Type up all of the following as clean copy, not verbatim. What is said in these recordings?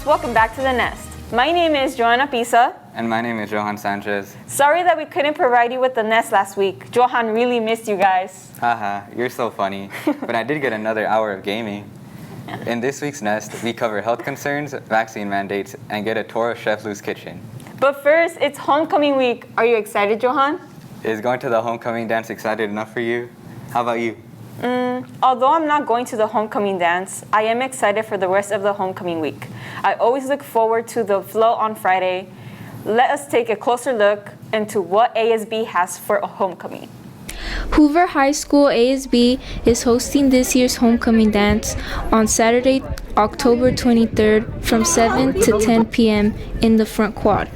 Cardinals, welcome back to the Nest. My name is Joanna Pisa. And my name is Johan Sanchez. Sorry that we couldn't provide you with the Nest last week. Johan really missed you guys. Haha, you're so funny. But I did get another hour of gaming. In this week's Nest, we cover health concerns, vaccine mandates, and get a tour of Chef Lou's kitchen. But first, it's homecoming week. Are you excited, Johan? Is going to the homecoming dance excited enough for you? How about you? Although I'm not going to the homecoming dance, I am excited for the rest of the homecoming week. I always look forward to the float on Friday. Let us take a closer look into what ASB has for a homecoming. Hoover High School ASB is hosting this year's homecoming dance on Saturday, October 23rd from 7 to 10 p.m. in the front quad.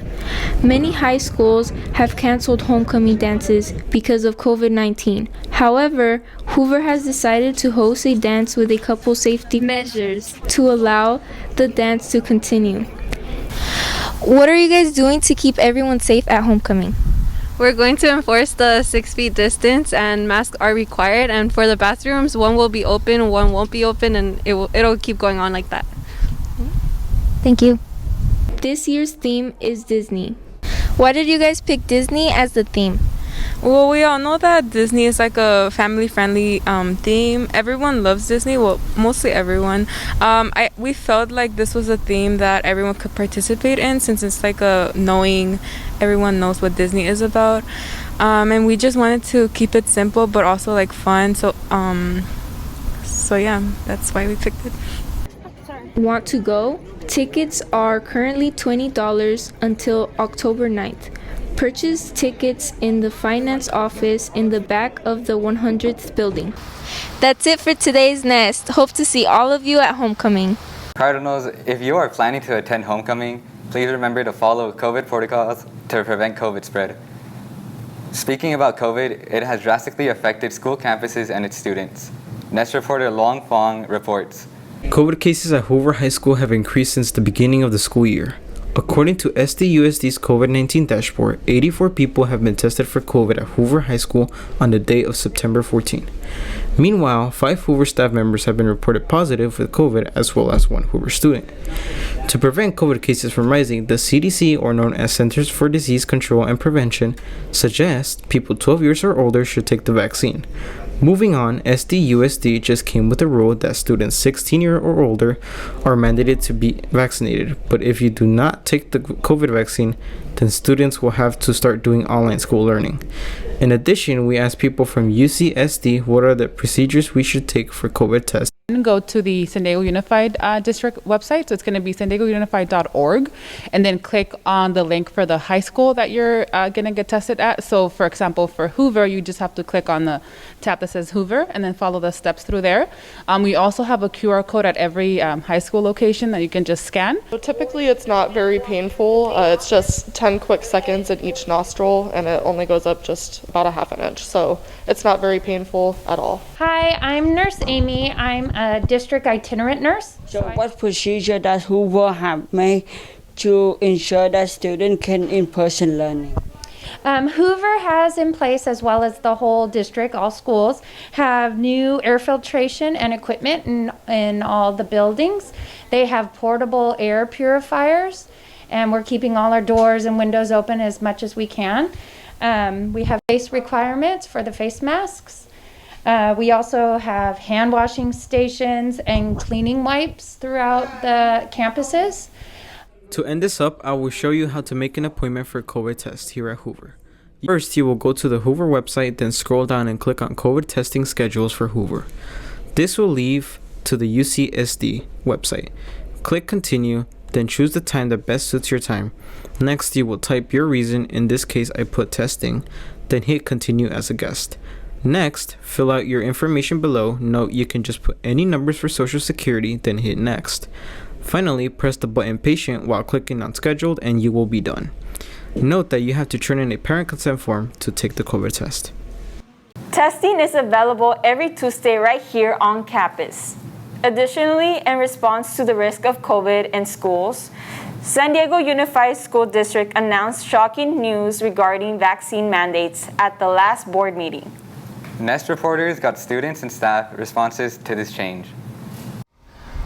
Many high schools have canceled homecoming dances because of COVID-19. However, Hoover has decided to host a dance with a couple safety measures to allow the dance to continue. What are you guys doing to keep everyone safe at homecoming? We're going to enforce the 6 feet distance and masks are required. And for the bathrooms, one will be open, one won't be open, and it'll keep going on like that. Thank you. This year's theme is Disney. Why did you guys pick Disney as the theme? Well, we all know that Disney is like a family-friendly theme. Everyone loves Disney. Well, mostly everyone. We felt like this was a theme that everyone could participate in, since it's like everyone knows what Disney is about. And we just wanted to keep it simple, but also like fun. So yeah, that's why we picked it. Want to go? Tickets are currently $20 until October 9th. Purchase tickets in the finance office in the back of the 100th building. That's it for today's Nest. Hope to see all of you at homecoming. Cardinals, if you are planning to attend homecoming, please remember to follow COVID protocols to prevent COVID spread. Speaking about COVID, it has drastically affected school campuses and its students. Nest reporter Long Fong reports. COVID cases at Hoover High School have increased since the beginning of the school year. According to SDUSD's COVID-19 dashboard, 84 people have been tested for COVID at Hoover High School on the day of September 14. Meanwhile, 5 Hoover staff members have been reported positive with COVID, as well as 1 Hoover student. To prevent COVID cases from rising, the CDC, or known as Centers for Disease Control and Prevention, suggests people 12 years or older should take the vaccine. Moving on, SDUSD just came with a rule that students 16 years or older are mandated to be vaccinated, but if you do not take the COVID vaccine, then students will have to start doing online school learning. In addition, we asked people from UCSD what are the procedures we should take for COVID tests. Go to the San Diego Unified District website. So it's going to be sandiegounified.org, and then click on the link for the high school that you're going to get tested at. So for example, for Hoover, you just have to click on the tab that says Hoover and then follow the steps through there. We also have a QR code at every high school location that you can just scan. So typically it's not very painful. It's just 10 quick seconds in each nostril, and it only goes up just about a half an inch. So it's not very painful at all. Hi, I'm Nurse Amy. I'm a district itinerant nurse. So what procedure does Hoover have made to ensure that students can in-person learning? Hoover has in place, as well as the whole district, all schools, have new air filtration and equipment in all the buildings. They have portable air purifiers, and we're keeping all our doors and windows open as much as we can. We have face requirements for the face masks. We also have hand washing stations and cleaning wipes throughout the campuses. To end this up, I will show you how to make an appointment for a COVID test here at Hoover. First, you will go to the Hoover website, then scroll down and click on COVID testing schedules for Hoover. This will lead to the UCSD website. Click continue, then choose the time that best suits your time. Next, you will type your reason. In this case, I put testing, then hit continue as a guest. Next, fill out your information below. Note you can just put any numbers for Social Security, then hit next. Finally, press the button patient while clicking on scheduled and you will be done. Note that you have to turn in a parent consent form to take the COVID test. Testing is available every Tuesday right here on campus. Additionally, in response to the risk of COVID in schools, San Diego Unified School District announced shocking news regarding vaccine mandates at the last board meeting. Nest reporters got students and staff responses to this change.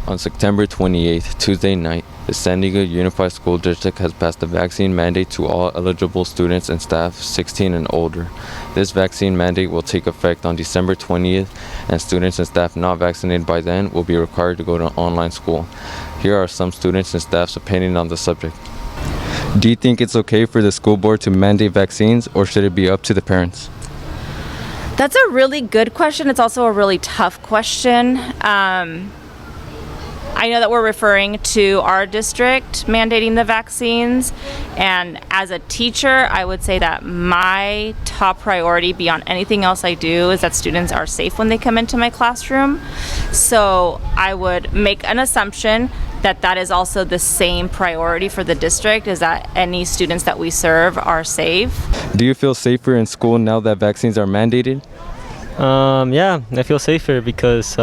On September 28th, Tuesday night, The San Diego Unified School District has passed a vaccine mandate to all eligible students and staff 16 and older. This vaccine mandate will take effect on December 20th, and students and staff not vaccinated by then will be required to go to online school. Here are some students and staff's opinion on the subject. Do you think it's okay for the school board to mandate vaccines, or should it be up to the parents? That's a really good question. It's also a really tough question. I know that we're referring to our district mandating the vaccines, and as a teacher, I would say that my top priority beyond anything else I do is that students are safe when they come into my classroom. So I would make an assumption that that is also the same priority for the district, is that any students that we serve are safe. Do you feel safer in school now that vaccines are mandated? Yeah, I feel safer because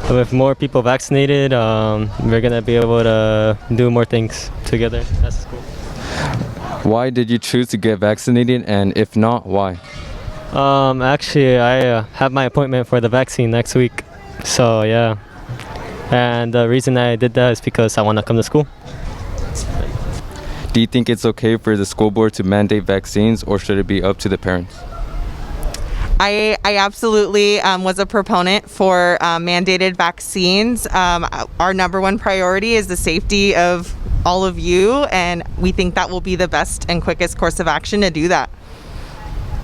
with more people vaccinated, we're gonna be able to do more things together as a school. Why did you choose to get vaccinated, and if not, why? Actually, I have my appointment for the vaccine next week, so yeah. And the reason I did that is because I want to come to school. Do you think it's okay for the school board to mandate vaccines, or should it be up to the parents? I absolutely was a proponent for mandated vaccines. Our number one priority is the safety of all of you, and we think that will be the best and quickest course of action to do that.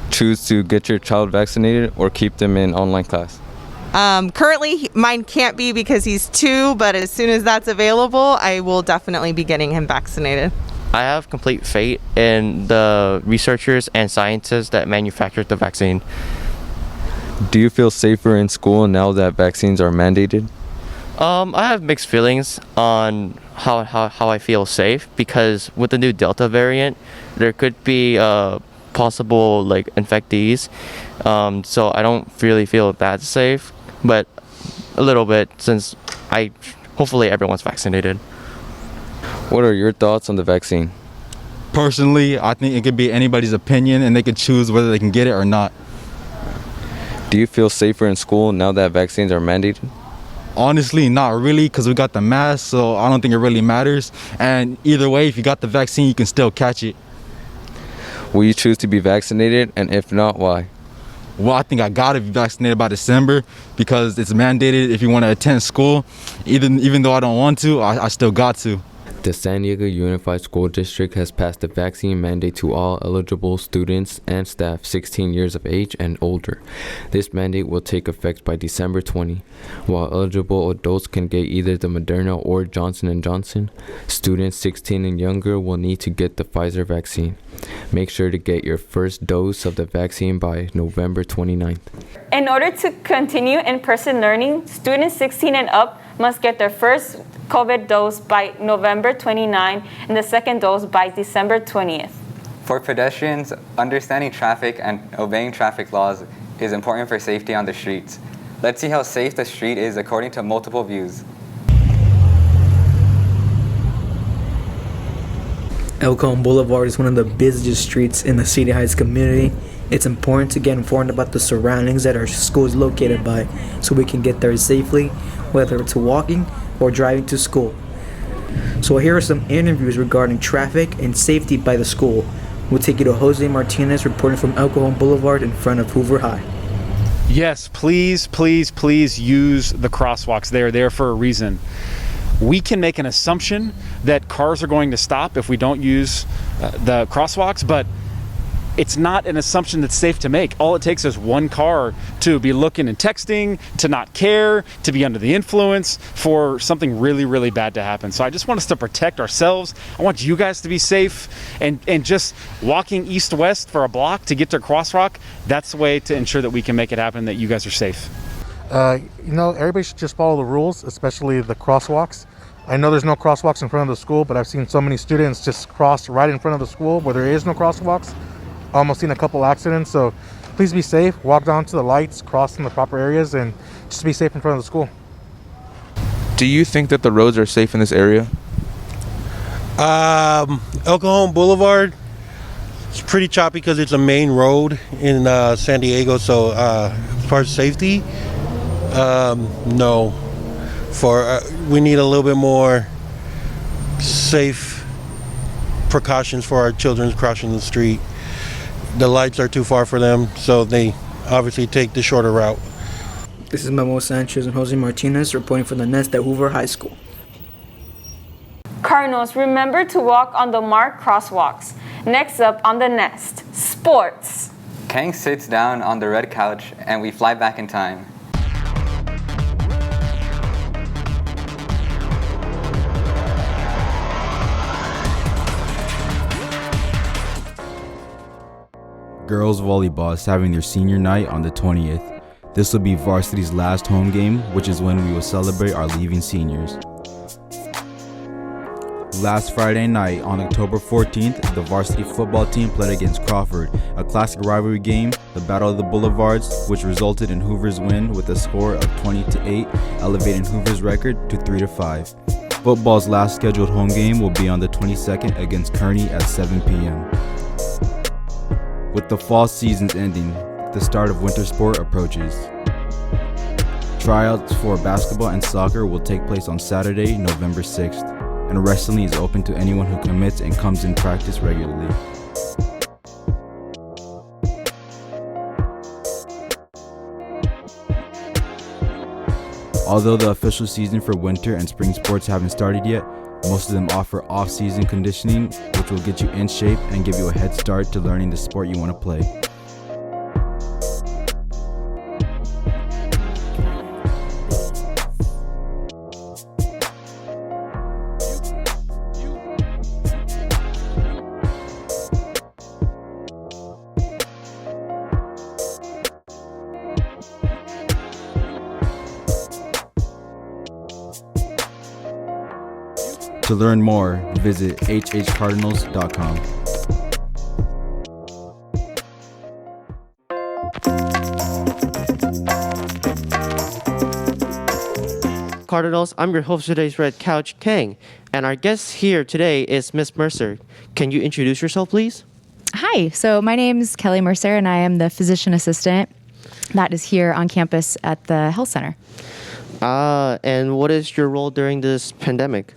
Choose to get your child vaccinated or keep them in online class? Currently, mine can't be because he's 2, but as soon as that's available, I will definitely be getting him vaccinated. I have complete faith in the researchers and scientists that manufactured the vaccine. Do you feel safer in school now that vaccines are mandated? I have mixed feelings on how I feel safe, because with the new Delta variant, there could be possible infectees. So I don't really feel that safe, but a little bit, since hopefully everyone's vaccinated. What are your thoughts on the vaccine? Personally, I think it could be anybody's opinion, and they could choose whether they can get it or not. Do you feel safer in school now that vaccines are mandated? Honestly, not really, because we got the mask, so I don't think it really matters. And either way, if you got the vaccine, you can still catch it. Will you choose to be vaccinated, and if not, why? Well, I think I gotta be vaccinated by December, because it's mandated if you want to attend school. Even though I don't want to, I still got to. The San Diego Unified School District has passed a vaccine mandate to all eligible students and staff 16 years of age and older. This mandate will take effect by December 20. While eligible adults can get either the Moderna or Johnson & Johnson, students 16 and younger will need to get the Pfizer vaccine. Make sure to get your first dose of the vaccine by November 29th. In order to continue in-person learning, students 16 and up must get their first COVID dose by November 29 and the second dose by December 20th. For pedestrians, understanding traffic and obeying traffic laws is important for safety on the streets. Let's see how safe the street is according to multiple views. El Cajon Boulevard is one of the busiest streets in the City Heights community. It's important to get informed about the surroundings that our school is located by so we can get there safely, whether it's walking or driving to school. So here are some interviews regarding traffic and safety by the school. We'll take you to Jose Martinez reporting from El Cajon Boulevard in front of Hoover High. Yes, please, please, please use the crosswalks. They are there for a reason. We can make an assumption that cars are going to stop if we don't use the crosswalks, but it's not an assumption that's safe to make. All it takes is one car to be looking and texting, to not care, to be under the influence, for something really, really bad to happen. So I just want us to protect ourselves. I want you guys to be safe, and just walking east-west for a block to get to a crosswalk, that's the way to ensure that we can make it happen, that you guys are safe. Everybody should just follow the rules, especially the crosswalks. I know there's no crosswalks in front of the school, but I've seen so many students just cross right in front of the school where there is no crosswalks. Almost seen a couple accidents, so please be safe, walk down to the lights, cross in the proper areas, and just be safe in front of the school. Do you think that the roads are safe in this area? El Cajon Boulevard, it's pretty choppy because it's a main road in San Diego, so as far as safety, no. We need a little bit more safe precautions for our children crossing the street. The lights are too far for them, so they obviously take the shorter route. This is Memo Sanchez and Jose Martinez reporting for the Nest at Hoover High School. Cardinals, remember to walk on the marked crosswalks. Next up on the Nest, sports. Kang sits down on the red couch and we fly back in time. Girls volleyball is having their senior night on the 20th. This will be varsity's last home game, which is when we will celebrate our leaving seniors. Last Friday night, on October 14th, the varsity football team played against Crawford, a classic rivalry game, the Battle of the Boulevards, which resulted in Hoover's win with a score of 20-8, elevating Hoover's record to 3-5. Football's last scheduled home game will be on the 22nd against Kearney at 7 p.m. With the fall seasons ending, the start of winter sport approaches. Tryouts for basketball and soccer will take place on Saturday, November 6th, and wrestling is open to anyone who commits and comes in practice regularly. Although the official season for winter and spring sports haven't started yet, most of them offer off-season conditioning, which will get you in shape and give you a head start to learning the sport you want to play. To learn more, visit hhcardinals.com. Cardinals, I'm your host for today's Red Couch, Kang, and our guest here today is Miss Mercer. Can you introduce yourself, please? Hi, so my name's Kelly Mercer, and I am the physician assistant that is here on campus at the health center. And what is your role during this pandemic?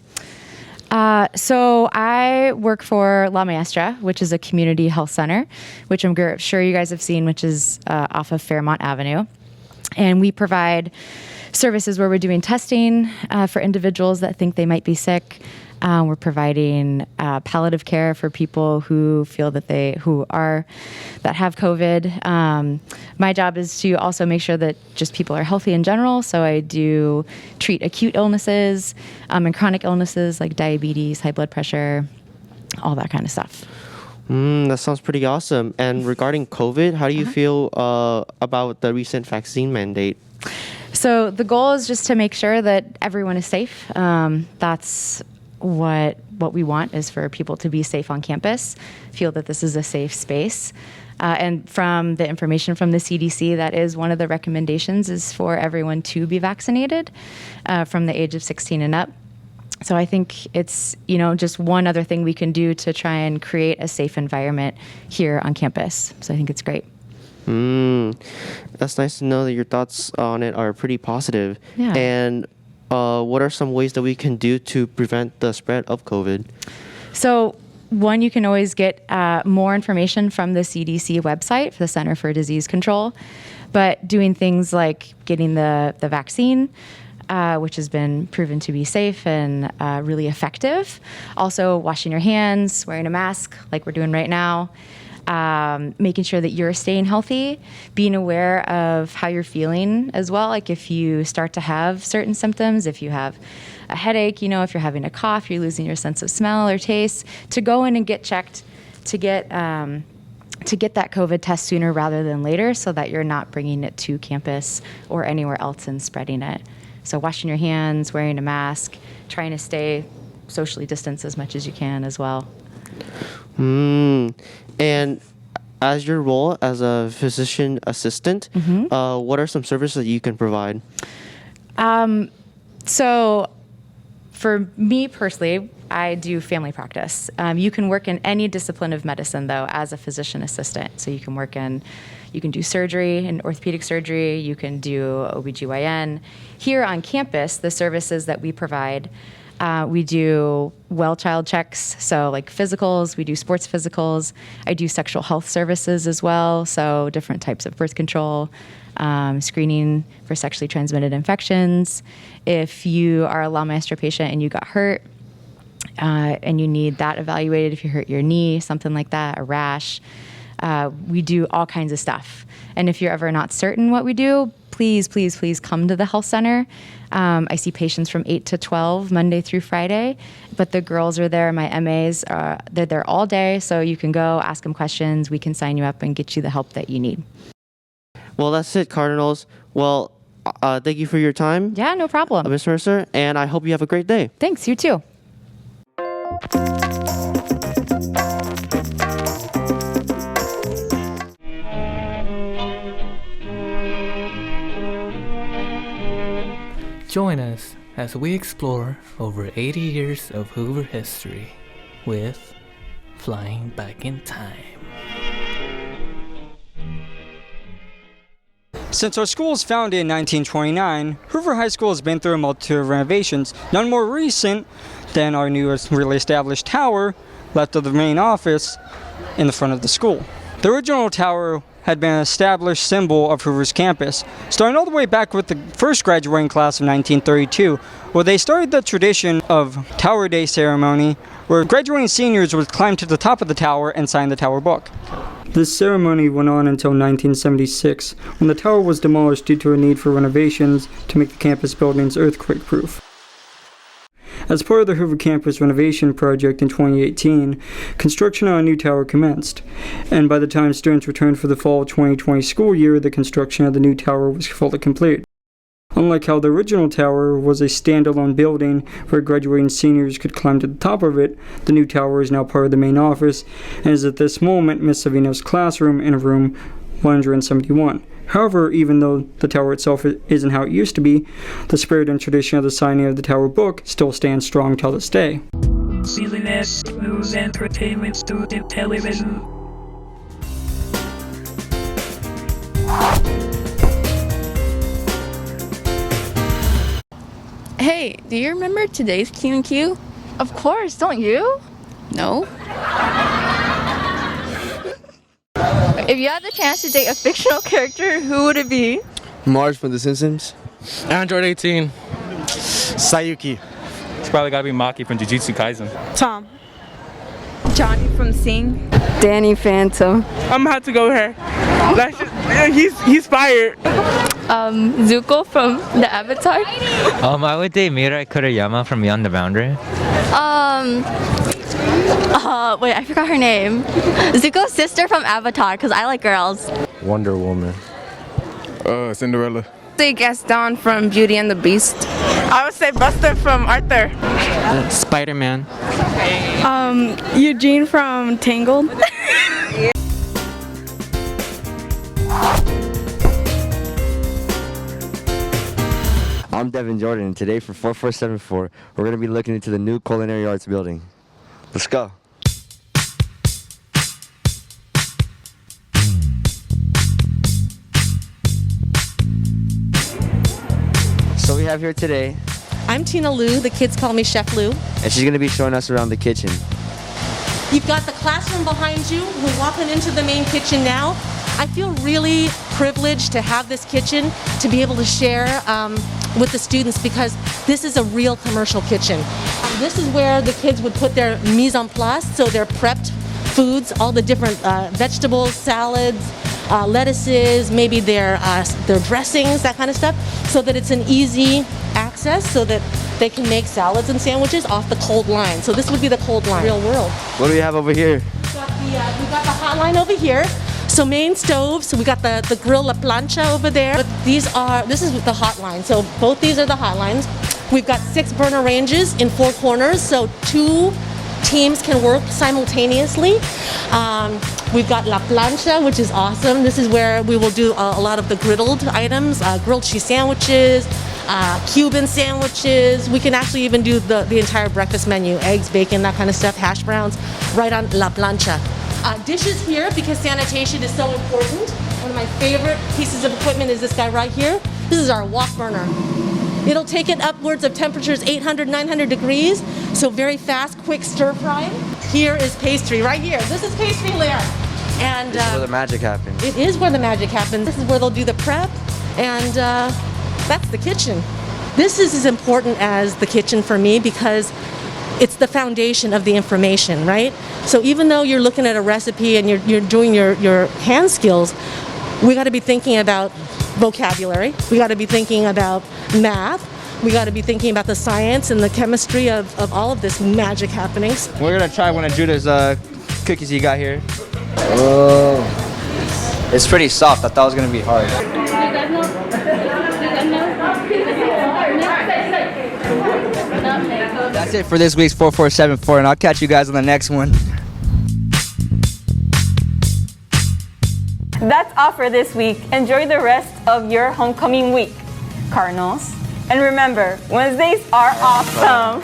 So I work for La Maestra, which is a community health center, which I'm sure you guys have seen, which is off of Fairmont Avenue. And we provide services where we're doing testing for individuals that think they might be sick. We're providing palliative care for people who feel that that have COVID. My job is to also make sure that just people are healthy in general. So I do treat acute illnesses and chronic illnesses like diabetes, high blood pressure, all that kind of stuff. That sounds pretty awesome. And regarding COVID, how do you feel about the recent vaccine mandate? So the goal is just to make sure that everyone is safe. That's what we want, is for people to be safe on campus, feel that this is a safe space. And from the information from the CDC, that is one of the recommendations, is for everyone to be vaccinated from the age of 16 and up. So I think it's, just one other thing we can do to try and create a safe environment here on campus. So I think it's great. That's nice to know that your thoughts on it are pretty positive. Yeah. And what are some ways that we can do to prevent the spread of COVID? So one, you can always get more information from the CDC website, for the Center for Disease Control, but doing things like getting the vaccine, which has been proven to be safe and really effective. Also washing your hands, wearing a mask like we're doing right now. Making sure that you're staying healthy, being aware of how you're feeling as well. Like if you start to have certain symptoms, if you have a headache, if you're having a cough, you're losing your sense of smell or taste, to go in and get checked, to get that COVID test sooner rather than later, so that you're not bringing it to campus or anywhere else and spreading it. So washing your hands, wearing a mask, trying to stay socially distanced as much as you can as well. And as your role as a physician assistant, what are some services that you can provide? So for me personally, I do family practice. You can work in any discipline of medicine, though, as a physician assistant. So you can do surgery and orthopedic surgery. You can do OBGYN. Here on campus, the services that we provide We do well child checks, so like physicals, we do sports physicals. I do sexual health services as well, so different types of birth control, screening for sexually transmitted infections. If you are a La Maestra patient and you got hurt and you need that evaluated, if you hurt your knee, something like that, a rash, we do all kinds of stuff. And if you're ever not certain what we do, please, please, please come to the health center. I see patients from 8 to 12, Monday through Friday, but the girls are there, my MAs, they're there all day, so you can go ask them questions, we can sign you up and get you the help that you need. Well, that's it, Cardinals. Well, thank you for your time. Yeah, no problem. Ms. Mercer, and I hope you have a great day. Thanks, you too. Join us as we explore over 80 years of Hoover history with Flying Back in Time. Since our school was founded in 1929, Hoover High School has been through a multitude of renovations, none more recent than our newest really established tower left of the main office in the front of the school. The original tower had been an established symbol of Hoover's campus, starting all the way back with the first graduating class of 1932, where they started the tradition of Tower Day ceremony, where graduating seniors would climb to the top of the tower and sign the tower book. This ceremony went on until 1976, when the tower was demolished due to a need for renovations to make the campus buildings earthquake-proof. As part of the Hoover campus renovation project in 2018, construction on a new tower commenced, and by the time students returned for the fall 2020 school year, the construction of the new tower was fully complete. Unlike how the original tower was a standalone building where graduating seniors could climb to the top of it, the new tower is now part of the main office and is at this moment Ms. Savino's classroom in room 171. However, even though the tower itself isn't how it used to be, the spirit and tradition of the signing of the tower book still stands strong till this day. CLNS News Entertainment Student Television. Hey, do you remember today's Q&Q? Of course, don't you? No. If you had the chance to date a fictional character, who would it be? Marge from The Simpsons. Android 18. Sayuki. It's probably gotta be Maki from Jujutsu Kaisen. Tom. Johnny from Sing. Danny Phantom. I'm gonna have to go with her. That's just, he's fired. Zuko from the Avatar. I would date Mirai Kurayama from Beyond the Boundary. Wait, I forgot her name. Zuko's sister from Avatar, because I like girls. Wonder Woman. Cinderella. Say Gaston from Beauty and the Beast. I would say Buster from Arthur. Spider-Man. Eugene from Tangled. I'm Devin Jordan, and today for 4474, we're going to be looking into the new Culinary Arts building. Let's go. So we have here today, I'm Tina Lou, the kids call me Chef Lou. and she's going to be showing us around the kitchen. You've got the classroom behind you. We're walking into the main kitchen now. I feel really privileged to have this kitchen to be able to share with the students because this is a real commercial kitchen. This is where the kids would put their mise en place, so their prepped foods, all the different vegetables, salads, lettuces, maybe their dressings, that kind of stuff, so that it's an easy access so that they can make salads and sandwiches off the cold line. So this would be the cold line. Real world. What do we have over here? We've got the hot line over here. So main stove, so we got the grill La Plancha over there. But this is the hot line. So both these are the hot lines. We've got 6 burner ranges in 4 corners, so 2 teams can work simultaneously. We've got La Plancha, which is awesome. This is where we will do a lot of the griddled items, grilled cheese sandwiches, Cuban sandwiches. We can actually even do the entire breakfast menu, eggs, bacon, that kind of stuff, hash browns, right on La Plancha. Dishes here, because sanitation is so important. One of my favorite pieces of equipment is this guy right here. This is our wok burner. It'll take it upwards of temperatures 800, 900 degrees. So very fast, quick stir frying. Here is pastry, right here. This is pastry layer. And This is where the magic happens. it is where the magic happens. This is where they'll do the prep, and that's the kitchen. This is as important as the kitchen for me because it's the foundation of the information, right? So even though you're looking at a recipe and you're doing your hand skills, we got to be thinking about vocabulary. We got to be thinking about math. We got to be thinking about the science and the chemistry of all of this magic happenings. We're gonna try one of Judah's cookies you got here. Oh, it's pretty soft. I thought it was gonna be hard. That's it for this week's 4474, and I'll catch you guys on the next one. That's all for this week. Enjoy the rest of your homecoming week, Cardinals. And remember, Wednesdays are awesome.